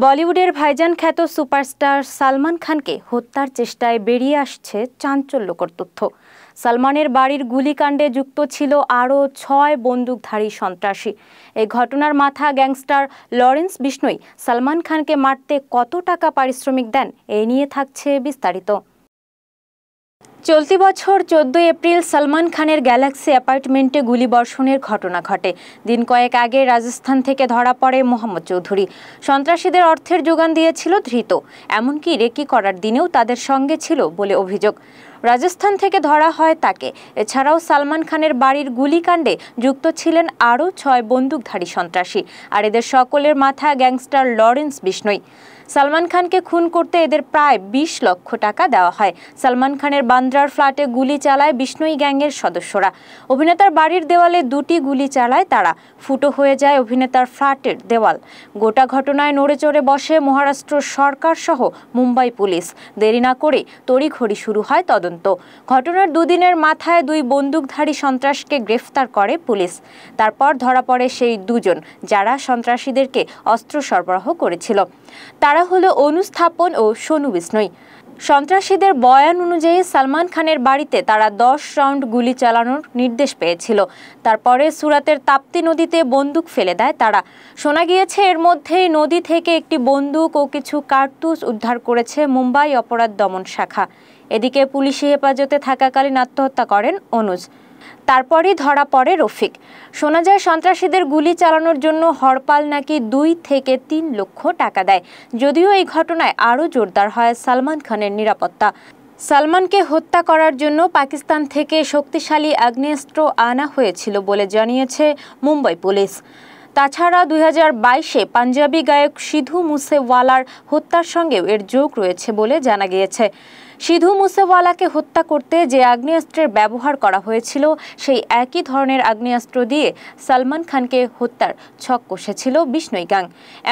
বলিউডের ভাইজান খ্যাত সুপারস্টার সালমান খানকে হত্যার চেষ্টায় বেরিয়ে আসছে চাঞ্চল্যকর তথ্য। সালমানের বাড়ির গুলিকাণ্ডে যুক্ত ছিল আরও ৬ বন্দুকধারী সন্ত্রাসী। এই ঘটনার মাথা গ্যাংস্টার লরেন্স বিশনোই সালমান খানকে মারতে কত টাকা পারিশ্রমিক দেন, এই নিয়ে থাকছে বিস্তারিত। চলতি বছর 14 এপ্রিল সালমান খানের গ্যালাক্সি অ্যাপার্টমেন্টে গুলিবর্ষণের ঘটনা ঘটে। দিন কয়েক আগে রাজস্থান থেকে ধরা পড়ে মোহাম্মদ চৌধুরী। সন্ত্রাসীদের অর্থের যোগান দিয়েছিল ধৃত, এমনকি রেকি করার দিনেও তাদের সঙ্গে ছিল বলে অভিযোগ। রাজস্থান থেকে ধরা হয় তাকে। এছাড়াও সালমান খানের বাড়ির গুলিকাণ্ডে যুক্ত ছিলেন আরও ৬ বন্দুকধারী সন্ত্রাসী, আর এদের সকলের মাথা গ্যাংস্টার লরেন্স বিশনোই। সালমান খানকে খুন করতে এদের প্রায় ২০ লক্ষ টাকা দেওয়া হয়। সালমান খানের বান্দ্রার ফ্ল্যাটে গুলি চালায় বিশনোই গ্যাংয়ের সদস্যরা। অভিনেতার বাড়ির দেওয়ালে ২টি গুলি চালায় তারা। ফুটো হয়ে যায় অভিনেতার ফ্ল্যাটের দেওয়াল। গোটা ঘটনায় নড়েচড়ে বসে মহারাষ্ট্র সরকার সহ মুম্বাই পুলিশ। দেরি না করে তড়িঘড়ি শুরু হয় তদন্ত। ঘটনার দুদিনের মাথায় ২ বন্দুকধারী সন্ত্রাসীকে গ্রেফতার করে পুলিশ। তারপর ধরা পড়ে সেই দুজন যারা সন্ত্রাসীদেরকে অস্ত্র সরবরাহ করেছিল। তারা হলো অনুস্থাপন ও সোনু বিশনোই। সন্ত্রাসীদের বয়ান অনুযায়ী সালমান খানের বাড়িতে তারা 10 রাউন্ড গুলি চালানোর নির্দেশ পেয়েছিল। তারপরে সুরাতের তাপ্তি নদীতে বন্দুক ফেলে দেয় তারা। শোনা গিয়েছে এর মধ্যেই নদী থেকে একটি বন্দুক ও কিছু কার্তুজ উদ্ধার করেছে মুম্বাই অপরাধ দমন শাখা। এদিকে পুলিশি হেফাজতে থাকাকালীন আত্মহত্যা করেন অনুজ। তারপরই ধরা পড়ে রফিক। শোনা যায় সন্ত্রাসীদের গুলি চালানোর জন্য হরপাল নাকি 2 থেকে 3 লক্ষ টাকা দেয়। যদিও এই ঘটনায় আরও জোরদার হয় সালমান খানের নিরাপত্তা। সালমানকে হত্যা করার জন্য পাকিস্তান থেকে শক্তিশালী আগ্নেয়াস্ত্র আনা হয়েছিল বলে জানিয়েছে মুম্বাই পুলিশ। তাছাড়া 2022-এ পাঞ্জাবি গায়ক সিধু মুসেওয়ালার হত্যার সঙ্গেও এর যোগ রয়েছে বলে জানা গিয়েছে। সিধু মুসেওয়ালাকে হত্যা করতে যে আগ্নেয়াস্ত্রের ব্যবহার করা হয়েছিল, সেই একই ধরনের আগ্নেয়াস্ত্র দিয়ে সালমান খানকে হত্যার ছক কষেছিল বিশনোই গ্যাং।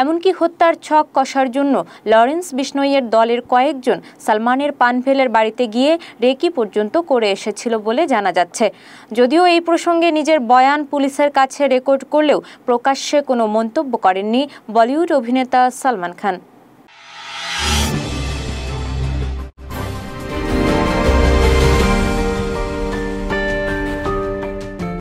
এমনকি হত্যার ছক কষার জন্য লরেন্স বিশনোইয়ের দলের কয়েকজন সালমানের পানভেলের বাড়িতে গিয়ে রেকি পর্যন্ত করে এসেছিল বলে জানা যাচ্ছে। যদিও এই প্রসঙ্গে নিজের বয়ান পুলিশের কাছে রেকর্ড করলেও প্রকাশ্যে কোনো মন্তব্য করেননি বলিউড অভিনেতা সালমান খান।